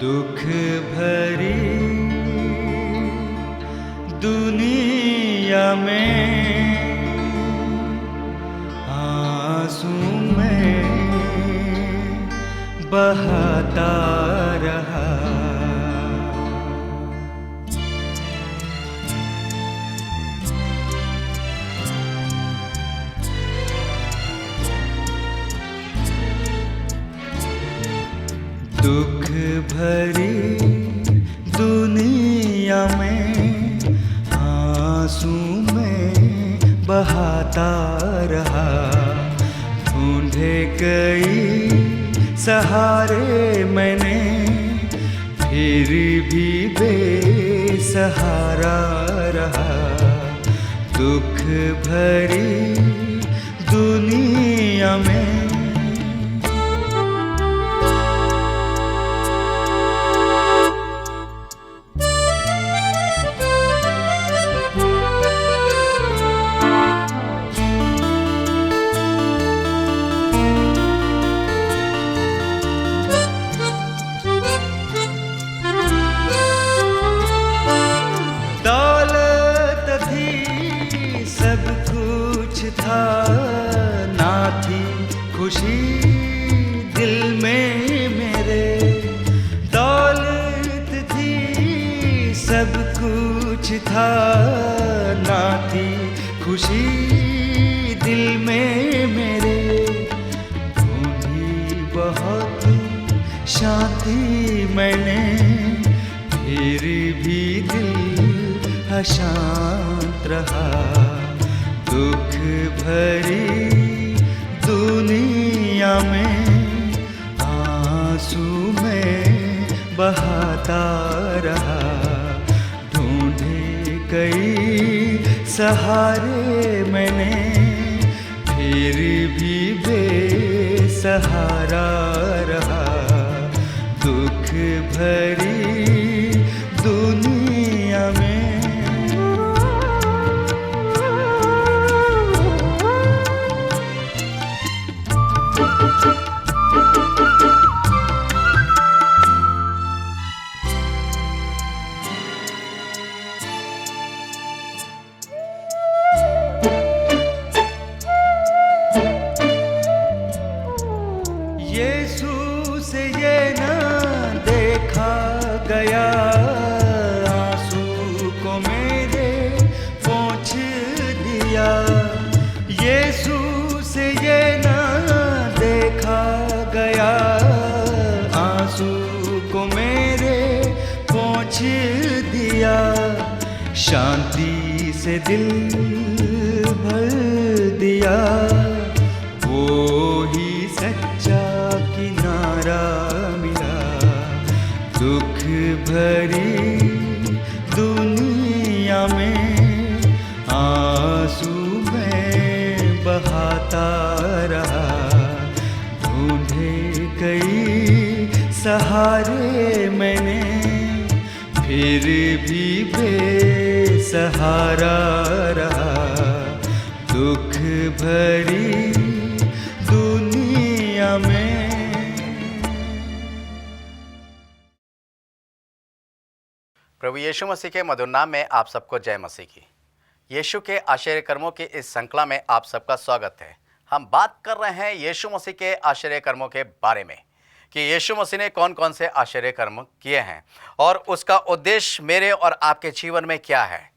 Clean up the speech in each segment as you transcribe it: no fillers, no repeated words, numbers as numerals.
दुख भरी दुनिया में आंसू में बहाता रहा। दुख भरी दुनिया में आंसू में बहाता रहा। ढूंढे कई सहारे मैंने, फिर भी बेसहारा रहा। दुख भरी दुनिया में सब कुछ था, ना थी खुशी दिल में मेरे। दौलत थी सब कुछ था, ना थी खुशी दिल में मेरे। ढूंढी बहुत शांति मैंने, फिर भी दिल अशांत रहा। दुख भरी दुनिया में आंसू में बहाता रहा। ढूंढे कई सहारे मैंने, फिर भी बेसहारा रहा। दुख भरी दुनिया में यीशु से ये न देखा गया, आंसू को मेरे पोंछ दिया। यीशु से ये न देखा गया, आंसू को मेरे पोंछ दिया। शांति से दिल भर दिया, वो ही सच्चा किनारा मिला। दुख भरी दुनिया में आंसू में बहाता रहा। ढूंढे कई सहारे मैंने, फिर भी बेसहारा रहा। दुख भरी दुनिया में प्रभु यीशु मसीह के मधुर नाम में आप सबको जय मसीह की। यीशु के आश्चर्य कर्मों की इस श्रृंखला में आप सबका स्वागत है। हम बात कर रहे हैं यीशु मसीह के आश्चर्य कर्मों के बारे में कि यीशु मसीह ने कौन कौन से आश्चर्य कर्म किए हैं और उसका उद्देश्य मेरे और आपके जीवन में क्या है,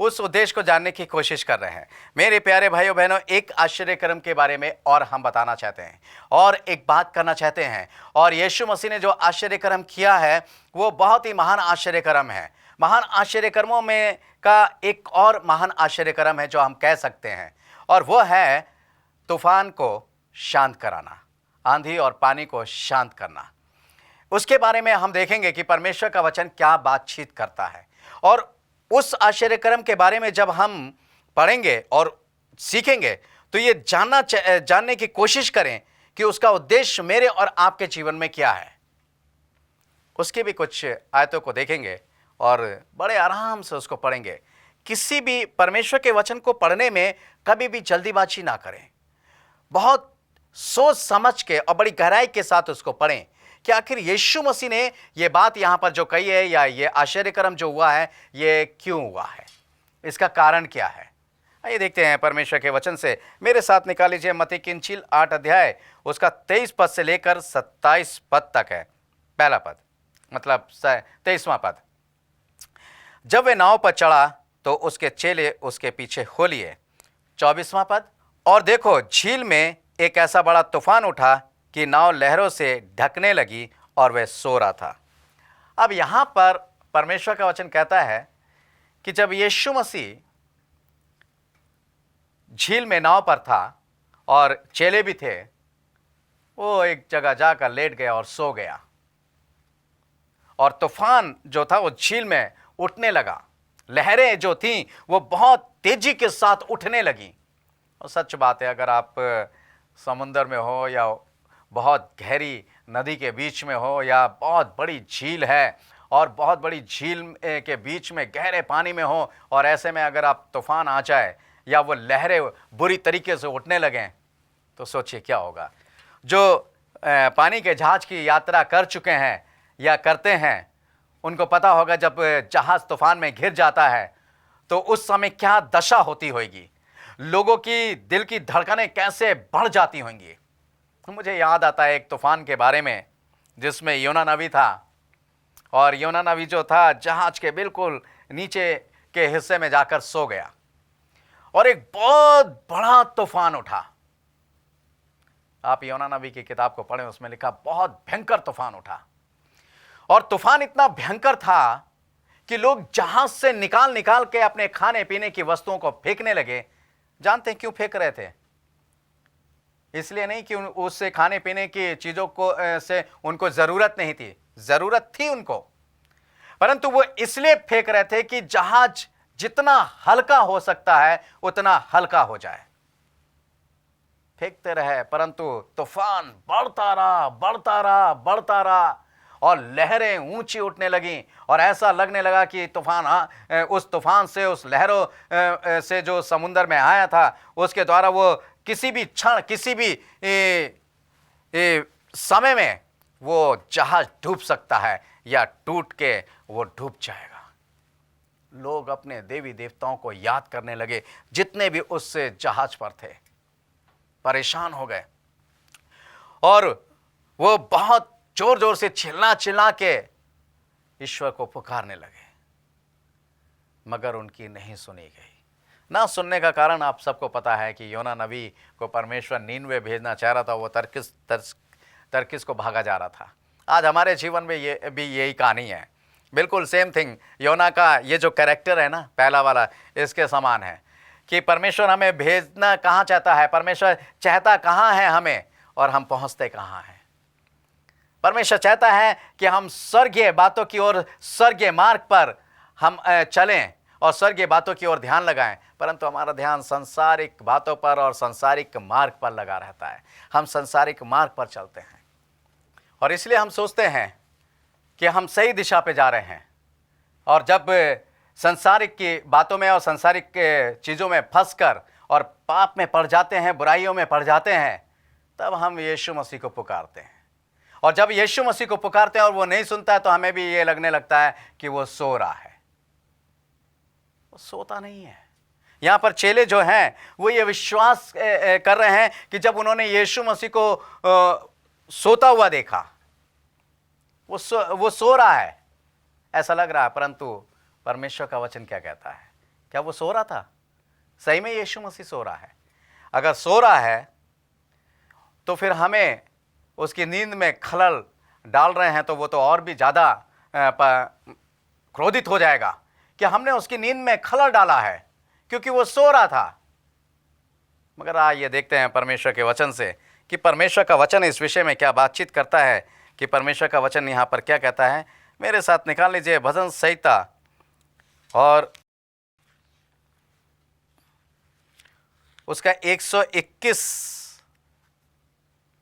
उस उद्देश्य को जानने की कोशिश कर रहे हैं। मेरे प्यारे भाइयों बहनों, एक आश्चर्य कर्म के बारे में और हम बताना चाहते हैं और एक बात करना चाहते हैं। और यीशु मसीह ने जो आश्चर्य कर्म किया है वो बहुत ही महान आश्चर्य कर्म है। महान आश्चर्य कर्मों में का एक और महान आश्चर्य कर्म है जो हम कह सकते हैं, और वो है तूफान को शांत कराना, आंधी और पानी को शांत करना। उसके बारे में हम देखेंगे कि परमेश्वर का वचन क्या बातचीत करता है। और उस आश्चर्य कर्म के बारे में जब हम पढ़ेंगे और सीखेंगे तो ये जानने की कोशिश करें कि उसका उद्देश्य मेरे और आपके जीवन में क्या है। उसकी भी कुछ आयतों को देखेंगे और बड़े आराम से उसको पढ़ेंगे। किसी भी परमेश्वर के वचन को पढ़ने में कभी भी जल्दीबाजी ना करें, बहुत सोच समझ के और बड़ी गहराई के साथ उसको पढ़ें, कि आखिर यीशु मसीह ने ये बात यहाँ पर जो कही है या ये आश्चर्यकर्म जो हुआ है ये क्यों हुआ है, इसका कारण क्या है। आइए देखते हैं परमेश्वर के वचन से। मेरे साथ निकाल लीजिए मत्ती की इंजील 8 अध्याय उसका 23 पद से लेकर 27 पद तक है। पहला पद मतलब 23वां पद। जब वे नाव पर चढ़ा तो उसके चेले उसके पीछे हो लिए। 24वां पद। और देखो झील में एक ऐसा बड़ा तूफान उठा कि नाव लहरों से ढकने लगी और वह सो रहा था। अब यहां पर परमेश्वर का वचन कहता है कि जब यीशु मसीह झील में नाव पर था और चेले भी थे, वो एक जगह जाकर लेट गया और सो गया और तूफान जो था वो झील में उठने लगा। लहरें जो थीं वो बहुत तेजी के साथ उठने लगी। और सच बात है, अगर आप समुंदर में हो या बहुत गहरी नदी के बीच में हो या बहुत बड़ी झील है और बहुत बड़ी झील के बीच में गहरे पानी में हो और ऐसे में अगर आप तूफान आ जाए या वो लहरें बुरी तरीके से उठने लगें तो सोचिए क्या होगा। जो पानी के जहाज की यात्रा कर चुके हैं या करते हैं उनको पता होगा जब जहाज तूफान में घिर जाता है तो उस समय क्या दशा होती होगी, लोगों की दिल की धड़कनें कैसे बढ़ जाती होंगी। मुझे याद आता है एक तूफान के बारे में जिसमें योना नबी था और योना नबी जो था जहाज के बिल्कुल नीचे के हिस्से में जाकर सो गया और एक बहुत बड़ा तूफान उठा। आप योना नबी की किताब को पढ़ें, उसमें लिखा बहुत भयंकर तूफान उठा और तूफान इतना भयंकर था कि लोग जहाज से निकाल निकाल के अपने खाने पीने की वस्तुओं को फेंकने लगे। जानते हैं क्यों फेंक रहे थे? इसलिए नहीं कि उससे खाने पीने की चीजों को से उनको जरूरत नहीं थी, जरूरत थी उनको, परंतु वो इसलिए फेंक रहे थे कि जहाज जितना हल्का हो सकता है उतना हल्का हो जाए। फेंकते रहे परंतु तूफान बढ़ता रहा बढ़ता रहा बढ़ता रहा और लहरें ऊंची उठने लगीं और ऐसा लगने लगा कि तूफान उस तूफान से, उस लहरों से जो समुद्र में आया था उसके द्वारा वो किसी भी क्षण, किसी भी समय में वो जहाज डूब सकता है या टूट के वो डूब जाएगा। लोग अपने देवी देवताओं को याद करने लगे, जितने भी उस जहाज पर थे परेशान हो गए और वो बहुत जोर जोर से चिल्ला चिल्ला के ईश्वर को पुकारने लगे, मगर उनकी नहीं सुनी गई। ना सुनने का कारण आप सबको पता है कि योना नबी को परमेश्वर नीनवे भेजना चाह रहा था, वो तर्किस को भागा जा रहा था। आज हमारे जीवन में ये भी यही कहानी है, बिल्कुल सेम थिंग। योना का ये जो कैरेक्टर है ना, पहला वाला, इसके समान है कि परमेश्वर हमें भेजना कहाँ चाहता है, परमेश्वर चाहता कहाँ है हमें और हम पहुँचते कहाँ हैं। परमेश्वर चाहता है कि हम स्वर्गीय बातों की ओर, स्वर्गीय मार्ग पर हम चलें और स्वर्गीय बातों की ओर ध्यान लगाएं, परंतु हमारा ध्यान संसारिक बातों पर और संसारिक मार्ग पर लगा रहता है। हम संसारिक मार्ग पर चलते हैं और इसलिए हम सोचते हैं कि हम सही दिशा पे जा रहे हैं और जब संसारिक की बातों में और संसारिक चीज़ों में फंसकर और पाप में पड़ जाते हैं, बुराइयों में पड़ जाते हैं, तब हम यीशु मसीह को पुकारते हैं। और जब यीशु मसीह को पुकारते हैं और वो नहीं सुनता है तो हमें भी ये लगने लगता है कि वो सो रहा है। वो सोता नहीं है। यहाँ पर चेले जो हैं वो ये विश्वास कर रहे हैं कि जब उन्होंने यीशु मसीह को सोता हुआ देखा, वो सो रहा है ऐसा लग रहा है, परंतु परमेश्वर का वचन क्या कहता है? क्या वो सो रहा था? सही में यीशु मसीह सो रहा है? अगर सो रहा है तो फिर हमें उसकी नींद में खलल डाल रहे हैं तो वो तो और भी ज़्यादा क्रोधित हो जाएगा कि हमने उसकी नींद में खलल डाला है क्योंकि वो सो रहा था। मगर आइए देखते हैं परमेश्वर के वचन से कि परमेश्वर का वचन इस विषय में क्या बातचीत करता है, कि परमेश्वर का वचन यहाँ पर क्या कहता है। मेरे साथ निकाल लीजिए भजन संहिता और उसका 121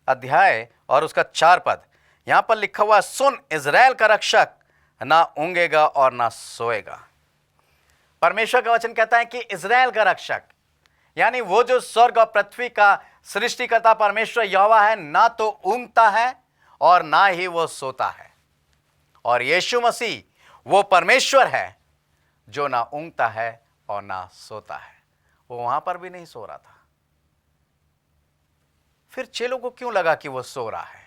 अध्याय और उसका 4 पद। यहाँ पर लिखा हुआ, सुन इज़राइल का रक्षक, ना ऊँगेगा और ना सोएगा। परमेश्वर का वचन कहता है कि इज़राइल का रक्षक यानी वो जो स्वर्ग और पृथ्वी का सृष्टिकर्ता परमेश्वर यहोवा है, ना तो ऊँगता है और ना ही वो सोता है। और यीशु मसीह वो परमेश्वर है जो ना ऊँघता है और ना सोता है। वो वहां पर भी नहीं सो रहा था। फिर चेलों को क्यों लगा कि वो सो रहा है?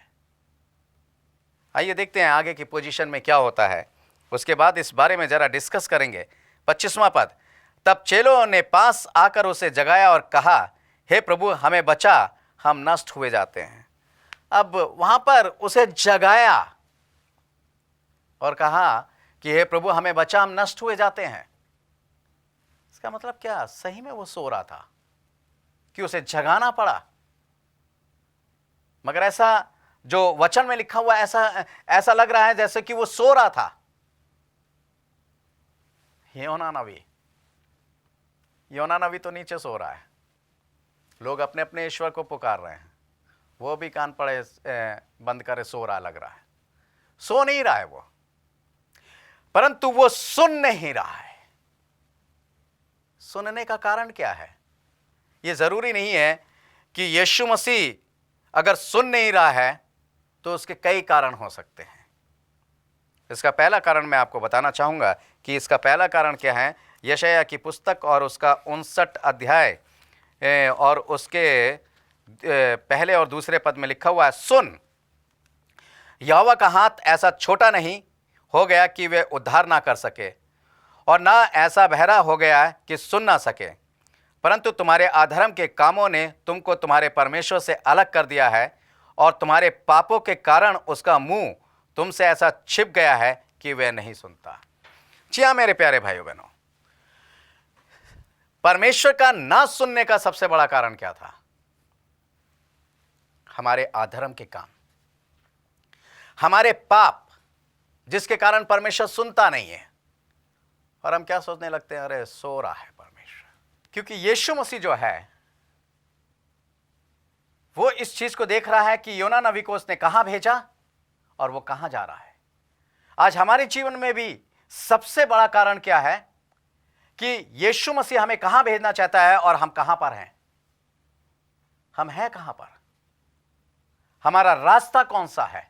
आइए देखते हैं आगे की पोजीशन में क्या होता है, उसके बाद इस बारे में जरा डिस्कस करेंगे। 25वां पद, तब चेलों ने पास आकर उसे जगाया और कहा, हे प्रभु हमें बचा, हम नष्ट हुए जाते हैं। अब वहां पर उसे जगाया और कहा कि हे प्रभु हमें बचा, हम नष्ट हुए जाते हैं। इसका मतलब क्या? सही में वो सो रहा था कि उसे जगाना पड़ा? मगर ऐसा जो वचन में लिखा हुआ ऐसा लग रहा है जैसे कि वो सो रहा था। योना नबी तो नीचे सो रहा है। लोग अपने अपने ईश्वर को पुकार रहे हैं, वो भी कान पड़े बंद करे सो रहा लग रहा है। सो नहीं रहा है वो, परंतु वो सुन नहीं रहा है। सुनने का कारण क्या है? यह जरूरी नहीं है कि यीशु मसीह अगर सुन नहीं रहा है तो उसके कई कारण हो सकते हैं। इसका पहला कारण मैं आपको बताना चाहूंगा कि इसका पहला कारण क्या है। यशायाह की पुस्तक और उसका 59 अध्याय और उसके पहले और दूसरे पद में लिखा हुआ है, सुन, यहोवा का हाथ ऐसा छोटा नहीं हो गया कि वे उद्धार ना कर सके, और ना ऐसा बहरा हो गया कि सुन ना सके, परंतु तुम्हारे अधर्म के कामों ने तुमको तुम्हारे परमेश्वर से अलग कर दिया है, और तुम्हारे पापों के कारण उसका मुंह तुमसे ऐसा छिप गया है कि वह नहीं सुनता। जी हाँ मेरे प्यारे भाइयों बहनों, परमेश्वर का ना सुनने का सबसे बड़ा कारण क्या था? हमारे अधर्म के काम, हमारे पाप, जिसके कारण परमेश्वर सुनता नहीं है। और हम क्या सोचने लगते हैं, अरे सो रहा है परमेश्वर। क्योंकि यीशु मसीह जो है वो इस चीज को देख रहा है कि योना नबी को उसने कहां भेजा और वो कहां जा रहा है। आज हमारे जीवन में भी सबसे बड़ा कारण क्या है कि यीशु मसीह हमें कहां भेजना चाहता है और हम कहां पर हैं। हम हैं कहां पर? हमारा रास्ता कौन सा है?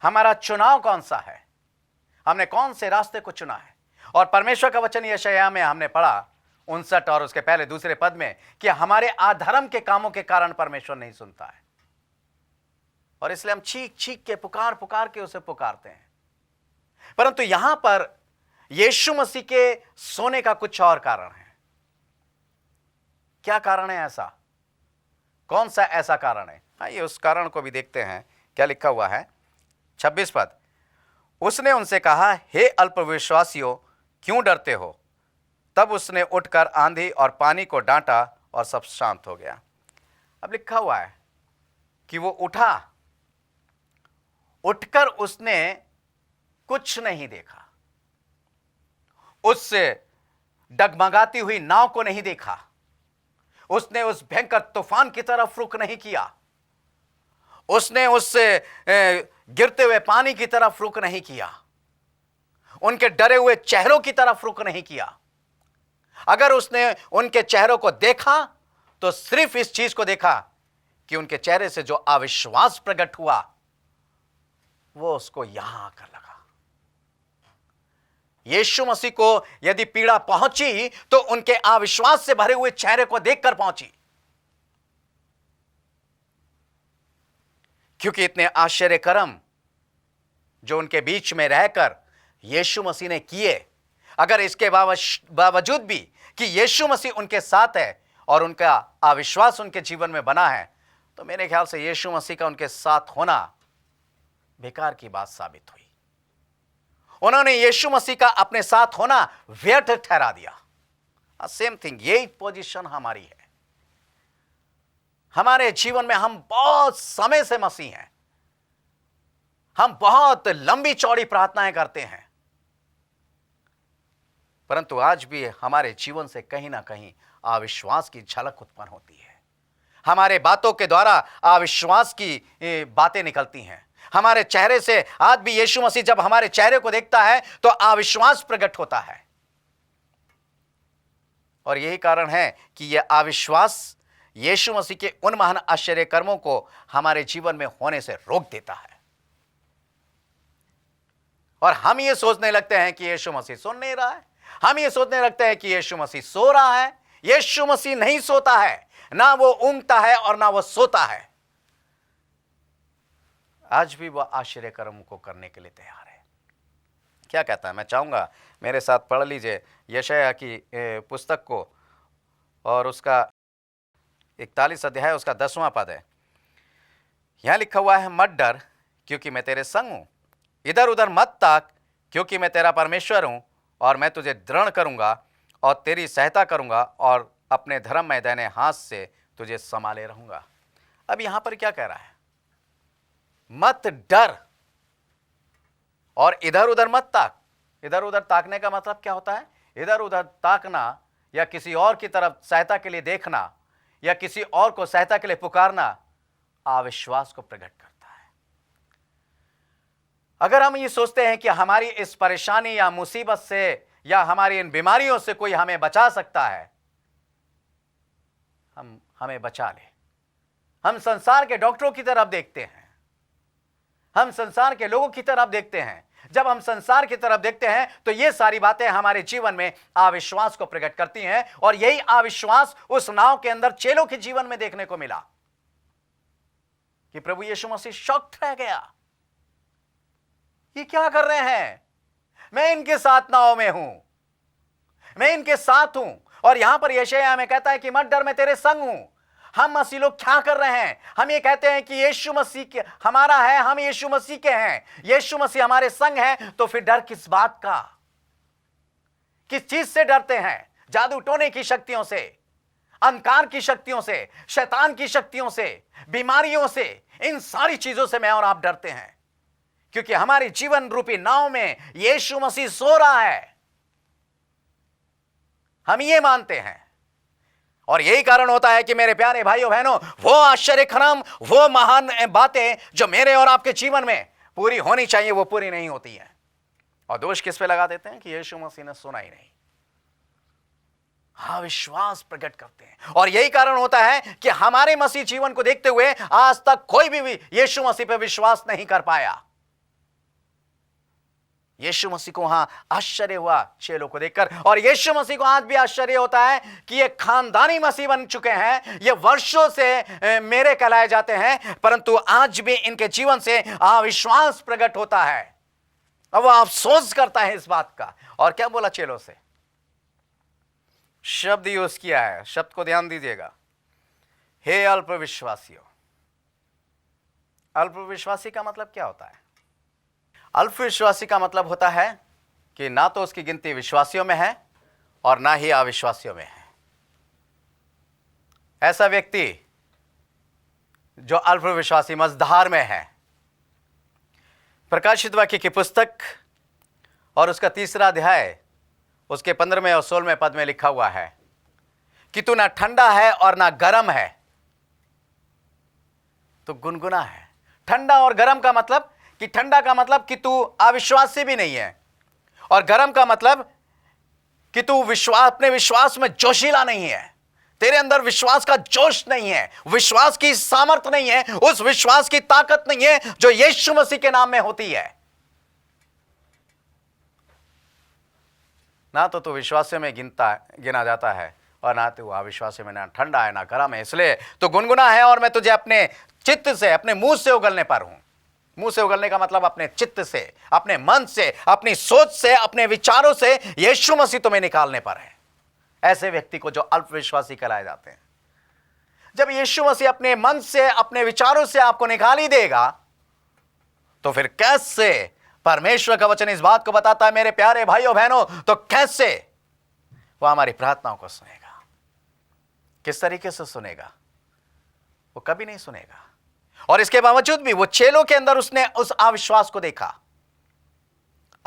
हमारा चुनाव कौन सा है? हमने कौन से रास्ते को चुना है? और परमेश्वर का वचन यशायाह में हमने पढ़ा 59 और उसके पहले दूसरे पद में कि हमारे अधर्म के कामों के कारण परमेश्वर नहीं सुनता है, और इसलिए हम चीख चीख के पुकार के उसे पुकारते हैं। परंतु यहां पर यीशु मसीह के सोने का कुछ और कारण है। क्या कारण है ऐसा? कौन सा ऐसा कारण है? आइए उस कारण को भी देखते हैं। क्या लिखा हुआ है 26 पद, उसने उनसे कहा, हे अल्पविश्वासियों, क्यों डरते हो? तब उसने उठकर आंधी और पानी को डांटा और सब शांत हो गया। अब लिखा हुआ है कि वो उठा, उठकर उसने कुछ नहीं देखा, उससे डगमगाती हुई नाव को नहीं देखा, उसने उस भयंकर तूफान की तरफ रुख नहीं किया, उसने उससे गिरते हुए पानी की तरफ रुख नहीं किया, उनके डरे हुए चेहरों की तरफ रुख नहीं किया। अगर उसने उनके चेहरों को देखा तो सिर्फ इस चीज को देखा कि उनके चेहरे से जो अविश्वास प्रकट हुआ वो उसको यहां आकर लगा। यीशु मसीह को यदि पीड़ा पहुंची तो उनके अविश्वास से भरे हुए चेहरे को देखकर पहुंची, क्योंकि इतने आश्चर्य कर्म जो उनके बीच में रहकर यीशु मसीह ने किए, अगर इसके बावजूद भी कि यीशु मसीह उनके साथ है और उनका अविश्वास उनके जीवन में बना है, तो मेरे ख्याल से यीशु मसीह का उनके साथ होना बेकार की बात साबित हुई। उन्होंने यीशु मसीह का अपने साथ होना व्यर्थ ठहरा दिया। सेम थिंग, यही पोजीशन हमारी है। हमारे जीवन में हम बहुत समय से मसीह हैं, हम बहुत लंबी चौड़ी प्रार्थनाएं करते हैं, परंतु आज भी हमारे जीवन से कहीं ना कहीं अविश्वास की झलक उत्पन्न होती है। हमारे बातों के द्वारा अविश्वास की बातें निकलती हैं। हमारे चेहरे से आज भी यीशु मसीह जब हमारे चेहरे को देखता है तो अविश्वास प्रकट होता है, और यही कारण है कि यह अविश्वास यीशु मसीह के उन महान आश्चर्य कर्मों को हमारे जीवन में होने से रोक देता है। और हम ये सोचने लगते हैं कि यीशु मसीह सुन नहीं रहा है, हम ये सोचने लगते हैं कि यीशु मसीह सो रहा है। यीशु मसीह नहीं सोता है, ना वो ऊँघता है और ना वो सोता है। आज भी वह आश्चर्य कर्म को करने के लिए तैयार है। क्या कहता है, मैं चाहूंगा मेरे साथ पढ़ लीजिए यशायाह की पुस्तक को, और उसका 41 अध्याय उसका 10वां पद है। यहां लिखा हुआ है, मत डर क्योंकि मैं तेरे संग हूं, इधर उधर मत ताक क्योंकि मैं तेरा परमेश्वर हूं, और मैं तुझे दृढ़ करूंगा और तेरी सहायता करूंगा और अपने धर्म में दाहिने हाथ से तुझे संभाले रहूंगा। अब यहां पर क्या कह रहा है, मत डर और इधर उधर मत ताक। इधर उधर ताकने का मतलब क्या होता है? इधर उधर ताकना या किसी और की तरफ सहायता के लिए देखना या किसी और को सहायता के लिए पुकारना अविश्वास को प्रकट करता है। अगर हम ये सोचते हैं कि हमारी इस परेशानी या मुसीबत से या हमारी इन बीमारियों से कोई हमें बचा सकता है, हमें बचा ले। हम संसार के डॉक्टरों की तरफ देखते हैं, हम संसार के लोगों की तरफ देखते हैं। जब हम संसार की तरफ देखते हैं तो ये सारी बातें हमारे जीवन में अविश्वास को प्रकट करती हैं, और यही अविश्वास उस नाव के अंदर चेलों के जीवन में देखने को मिला कि प्रभु यीशु मसीह शॉक्ड रह गया। ये क्या कर रहे हैं? मैं इनके साथ नाव में हूं, मैं इनके साथ हूं, और यहां पर यशायाह में कहता है कि मत डर, मैं तेरे संग हूं। हम मसीह लोग क्या कर रहे हैं? हम ये कहते हैं कि यीशु मसीह के हमारा है, हम यीशु मसीह के हैं, यीशु मसीह हमारे संग है, तो फिर डर किस बात का? किस चीज से डरते हैं? जादू टोने की शक्तियों से, अंधकार की शक्तियों से, शैतान की शक्तियों से, बीमारियों से, इन सारी चीजों से मैं और आप डरते हैं, क्योंकि हमारी जीवन रूपी नाव में यीशु मसीह सो रहा है। हम ये मानते हैं, और यही कारण होता है कि मेरे प्यारे भाइयों बहनों, वो आश्चर्य कर्म, वो महान बातें जो मेरे और आपके जीवन में पूरी होनी चाहिए, वो पूरी नहीं होती हैं। और दोष किस पे लगा देते हैं कि यीशु मसीह ने सुना ही नहीं। हाँ, विश्वास प्रकट करते हैं, और यही कारण होता है कि हमारे मसीह जीवन को देखते हुए आज तक कोई भी यीशु मसीह पे विश्वास नहीं कर पाया। यीशु मसीह को वहां आश्चर्य हुआ चेलों को देखकर, और यीशु मसीह को आज भी आश्चर्य होता है कि ये खानदानी मसीह बन चुके हैं, ये वर्षों से मेरे कहलाए जाते हैं, परंतु आज भी इनके जीवन से अविश्वास प्रकट होता है। अब वो अफसोस करता है इस बात का। और क्या बोला चेलों से? शब्द यूज किया है, शब्द को ध्यान दीजिएगा, हे अल्प विश्वासियों। अल्प विश्वासी का मतलब क्या होता है? अल्प विश्वासी का मतलब होता है कि ना तो उसकी गिनती विश्वासियों में है और ना ही अविश्वासियों में है। ऐसा व्यक्ति जो अल्प विश्वासी मझधार में है। प्रकाशित वाक्य की पुस्तक और उसका 3रा अध्याय उसके 15वें और 16वें पद में लिखा हुआ है कि तू ना ठंडा है और ना गर्म है, तो गुनगुना है। ठंडा और गर्म का मतलब कि ठंडा का मतलब कि तू अविश्वासी भी नहीं है, और गर्म का मतलब कि तू अपने विश्वास में जोशीला नहीं है, तेरे अंदर विश्वास का जोश नहीं है, विश्वास की सामर्थ नहीं है, उस विश्वास की ताकत नहीं है जो यीशु मसीह के नाम में होती है। ना तो तू विश्वासियों में गिना जाता है, और ना तो अविश्वासियों में, ना ठंडा है ना गर्म है, इसलिए तो गुनगुना है। और मैं तुझे अपने चित्त से, अपने मुंह से उगलने पर हूं। मुंह से उगलने का मतलब अपने चित्त से, अपने मन से, अपनी सोच से, अपने विचारों से यीशु मसीह तुम्हें निकालने पर है। ऐसे व्यक्ति को जो अल्प विश्वासी कहलाए जाते हैं। जब यीशु मसीह अपने मन से, अपने विचारों से आपको निकाल ही देगा, तो फिर कैसे परमेश्वर का वचन इस बात को बताता है मेरे प्यारे भाइयों बहनों, तो कैसे वो हमारी प्रार्थनाओं को सुनेगा? किस तरीके से सुनेगा? वो कभी नहीं सुनेगा। और इसके बावजूद भी वो चेलों के अंदर उसने उस अविश्वास को देखा।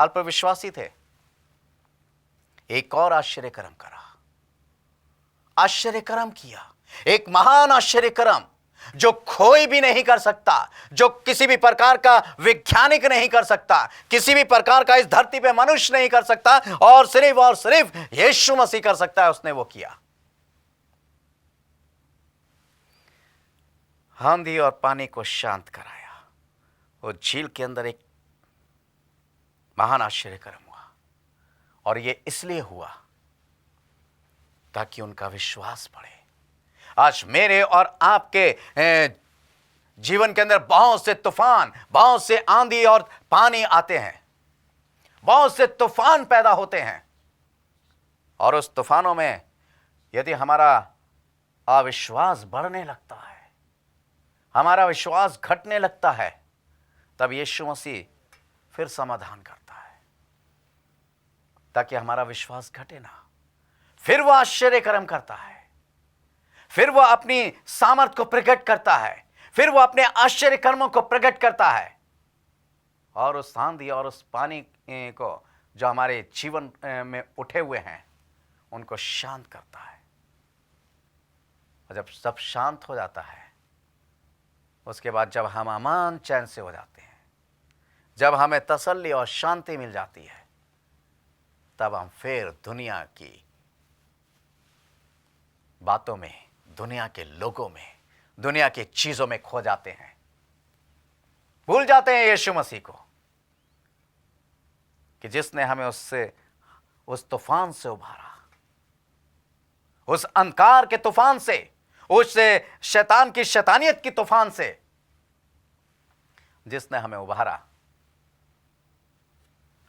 अल्प विश्वासी थे। एक और आश्चर्य कर्म करा, आश्चर्य कर्म किया, एक महान आश्चर्य कर्म जो कोई भी नहीं कर सकता, जो किसी भी प्रकार का वैज्ञानिक नहीं कर सकता, किसी भी प्रकार का इस धरती पे मनुष्य नहीं कर सकता, और सिर्फ यीशु मसीह कर सकता है। उसने वो किया। आंधी और पानी को शांत कराया। वो झील के अंदर एक महान आश्चर्य कर्म हुआ, और ये इसलिए हुआ ताकि उनका विश्वास बढ़े। आज मेरे और आपके जीवन के अंदर बहुत से तूफान, बहुत से आंधी और पानी आते हैं, बहुत से तूफान पैदा होते हैं, और उस तूफानों में यदि हमारा अविश्वास बढ़ने लगता है, हमारा विश्वास घटने लगता है, तब यीशु मसीह फिर समाधान करता है ताकि हमारा विश्वास घटे ना। फिर वह आश्चर्य कर्म करता है, फिर वह अपनी सामर्थ को प्रकट करता है, फिर वह अपने आश्चर्य कर्मों को प्रकट करता है, और उस आंधी और उस पानी को जो हमारे जीवन में उठे हुए हैं उनको शांत करता है। और जब सब शांत हो जाता है, उसके बाद जब हम अमान चैन से हो जाते हैं, जब हमें तसल्ली और शांति मिल जाती है, तब हम फिर दुनिया की बातों में, दुनिया के लोगों में, दुनिया की चीजों में खो जाते हैं, भूल जाते हैं यीशु मसीह को कि जिसने हमें उस तूफान से उभारा, उस अंधकार के तूफान से, उस शैतान की शैतानियत की तूफान से जिसने हमें उभारा,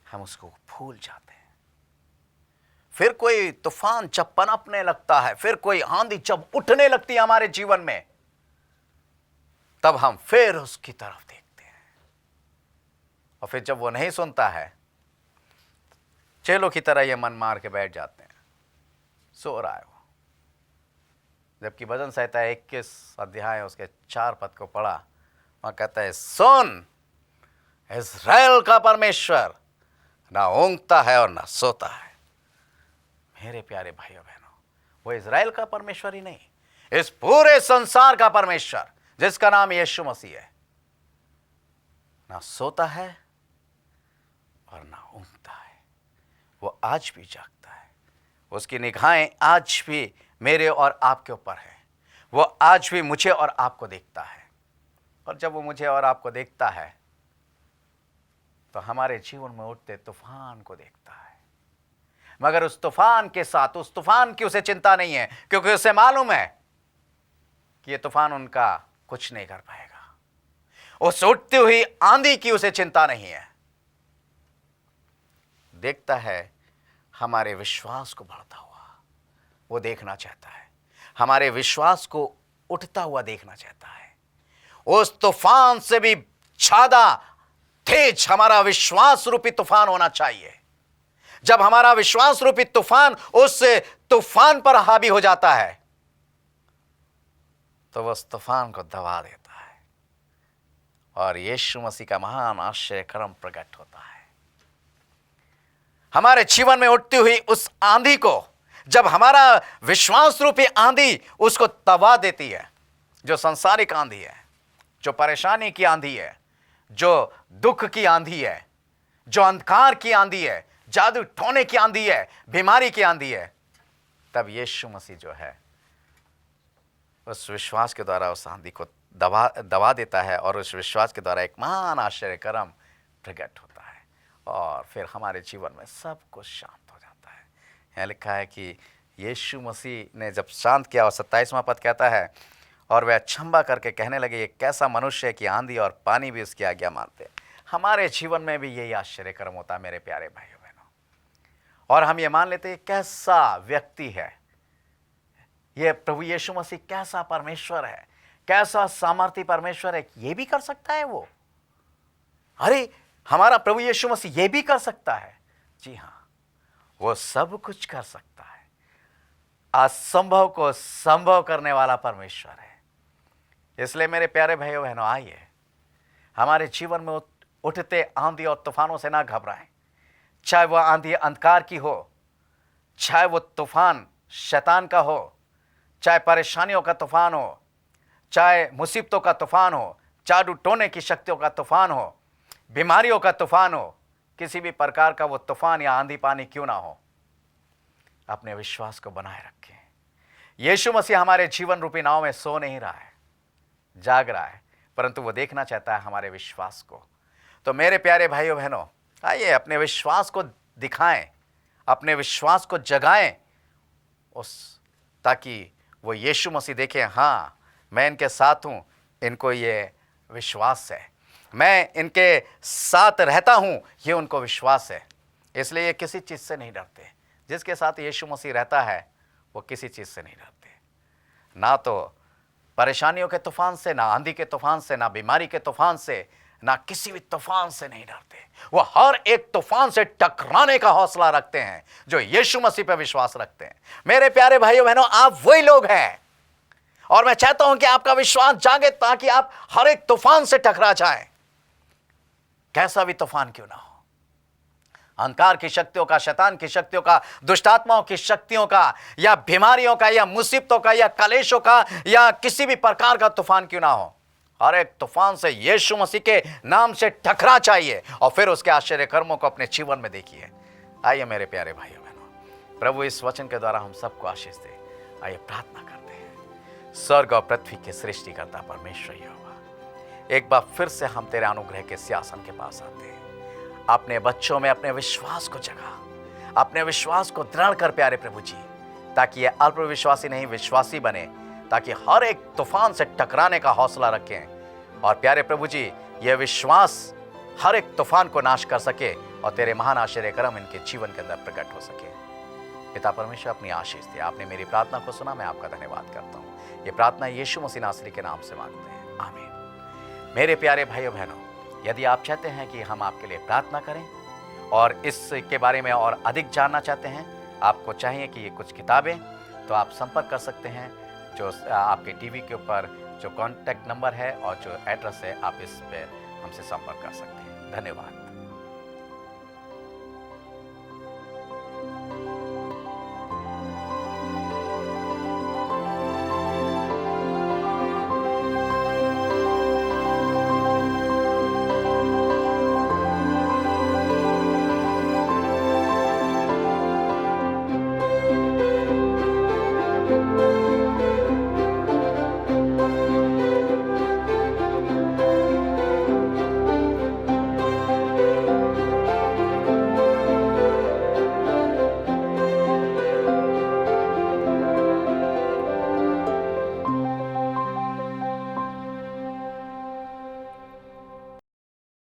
हम उसको भूल जाते हैं। फिर कोई तूफान जब पनपने लगता है, फिर कोई आंधी जब उठने लगती है हमारे जीवन में, तब हम फिर उसकी तरफ देखते हैं, और फिर जब वो नहीं सुनता है, चेलों की तरह ये मन मार के बैठ जाते हैं, सो रहा है वो। जबकि भजन संहिता 21 अध्याय उसके 4 पद को पढ़ा, वहां कहता है, सुन, इज़राइल का परमेश्वर ना ऊँघता है और ना सोता है। मेरे प्यारे भाइयों बहनों, वो इज़राइल का परमेश्वर ही नहीं, इस पूरे संसार का परमेश्वर जिसका नाम यीशु मसीह है, ना सोता है और ना ऊँघता है। वो आज भी जागता है, उसकी निगाहें आज भी मेरे और आपके ऊपर है, वो आज भी मुझे और आपको देखता है। और जब वो मुझे और आपको देखता है, तो हमारे जीवन में उठते तूफान को देखता है, मगर उस तूफान के साथ, उस तूफान की उसे चिंता नहीं है, क्योंकि उसे मालूम है कि ये तूफान उनका कुछ नहीं कर पाएगा। उस उठती हुई आंधी की उसे चिंता नहीं है। देखता है हमारे विश्वास को बढ़ता हुआ, वो देखना चाहता है, हमारे विश्वास को उठता हुआ देखना चाहता है। उस तूफान से भी ज्यादा तेज हमारा विश्वास रूपी तूफान होना चाहिए। जब हमारा विश्वास रूपी तूफान उस तूफान पर हावी हो जाता है, तो वह उस तूफान को दबा देता है, और यीशु मसीह का महान आश्चर्य कर्म प्रकट होता है। हमारे जीवन में उठती हुई उस आंधी को, जब हमारा विश्वास रूपी आंधी उसको दबा देती है, जो संसारिक आंधी है, जो परेशानी की आंधी है, जो दुख की आंधी है, जो अंधकार की आंधी है, जादू टोने की आंधी है, बीमारी की आंधी है, तब यीशु मसीह जो है उस विश्वास के द्वारा उस आंधी को दबा देता है, और उस विश्वास के द्वारा एक महान आश्चर्य कर्म प्रकट होता है, और फिर हमारे जीवन में सब कुछ शांत हो जाता है। यहाँ लिखा है कि यीशु मसीह ने जब शांत किया, और 27वां पद कहता है, और वह अचंभा करके कहने लगे, ये कैसा मनुष्य है कि आंधी और पानी भी उसकी आज्ञा मानते हैं। हमारे जीवन में भी यही आश्चर्य कर्म होता है मेरे प्यारे भाइयों बहनों, और हम ये मान लेते हैं कैसा व्यक्ति है ये प्रभु यीशु मसीह, कैसा परमेश्वर है, कैसा सामर्थी परमेश्वर है, ये भी कर सकता है वो। अरे हमारा प्रभु यीशु मसीह ये भी कर सकता है। जी हाँ, वो सब कुछ कर सकता है। असंभव को संभव करने वाला परमेश्वर है। इसलिए मेरे प्यारे भाइयों बहनों, आइए हमारे जीवन में उठते आंधी और तूफानों से ना घबराएं। चाहे वह आंधी अंधकार की हो, चाहे वो तूफान शैतान का हो, चाहे परेशानियों का तूफान हो, चाहे मुसीबतों का तूफान हो, जादू टोने की शक्तियों का तूफान हो, बीमारियों का तूफान हो, किसी भी प्रकार का वो तूफान या आंधी पानी क्यों ना हो, अपने विश्वास को बनाए रखें। यीशु मसीह हमारे जीवन रूपी नाव में सो नहीं रहा है, जाग रहा है, परंतु वो देखना चाहता है हमारे विश्वास को। तो मेरे प्यारे भाइयों बहनों, आइए अपने विश्वास को दिखाएं, अपने विश्वास को जगाएं, उस ताकि वो यीशु मसीह देखें, हाँ मैं इनके साथ हूँ, इनको ये विश्वास है, मैं इनके साथ रहता हूँ, ये उनको विश्वास है। इसलिए ये किसी चीज़ से नहीं डरते। जिसके साथ यीशु मसीह रहता है वो किसी चीज़ से नहीं डरते, ना तो परेशानियों के तूफान से, ना आंधी के तूफान से, ना बीमारी के तूफान से, ना किसी भी तूफान से नहीं डरते। वो हर एक तूफान से टकराने का हौसला रखते हैं जो यीशु मसीह पर विश्वास रखते हैं। मेरे प्यारे भाइयों बहनों, आप वही लोग हैं और मैं चाहता हूं कि आपका विश्वास जागे ताकि आप हर एक तूफान से टकरा जाएं, कैसा भी तूफान क्यों ना हो। अंधकार की शक्तियों का, शैतान की शक्तियों का, दुष्टात्माओं की शक्तियों का, या बीमारियों का, या मुसीबतों का, या कलेशों का, या किसी भी प्रकार का तूफान क्यों ना हो, हर एक तूफान से यीशु मसीह के नाम से टकरा चाहिए और फिर उसके आश्चर्य कर्मों को अपने जीवन में देखिए। आइए मेरे प्यारे भाइयों बहनों, प्रभु इस वचन के द्वारा हम सबको आशीष दे। आइए प्रार्थना करते हैं। स्वर्ग और पृथ्वी के सृष्टिकर्ता परमेश्वर यहोवा, एक बार फिर से हम तेरे अनुग्रह के सिंहासन के पास आते हैं। अपने बच्चों में अपने विश्वास को जगा, अपने विश्वास को दृढ़ कर प्यारे प्रभु जी, ताकि ये अल्प विश्वासी नहीं विश्वासी बने, ताकि हर एक तूफान से टकराने का हौसला रखें और प्यारे प्रभु जी यह विश्वास हर एक तूफान को नाश कर सके और तेरे महान आश्चर्य कर्म इनके जीवन के अंदर प्रकट हो सके। पिता परमेश्वर अपनी आशीष दे। आपने मेरी प्रार्थना को सुना, मैं आपका धन्यवाद करता हूँ। ये प्रार्थना यीशु मसीह नासरी के नाम से मांगते हैं, आमीन। मेरे प्यारे भाइयों बहनों, यदि आप चाहते हैं कि हम आपके लिए प्रार्थना करें और इसके बारे में और अधिक जानना चाहते हैं, आपको चाहिए कि ये कुछ किताबें, तो आप संपर्क कर सकते हैं। जो आपके टीवी के ऊपर जो कॉन्टैक्ट नंबर है और जो एड्रेस है, आप इस पे हमसे संपर्क कर सकते हैं। धन्यवाद।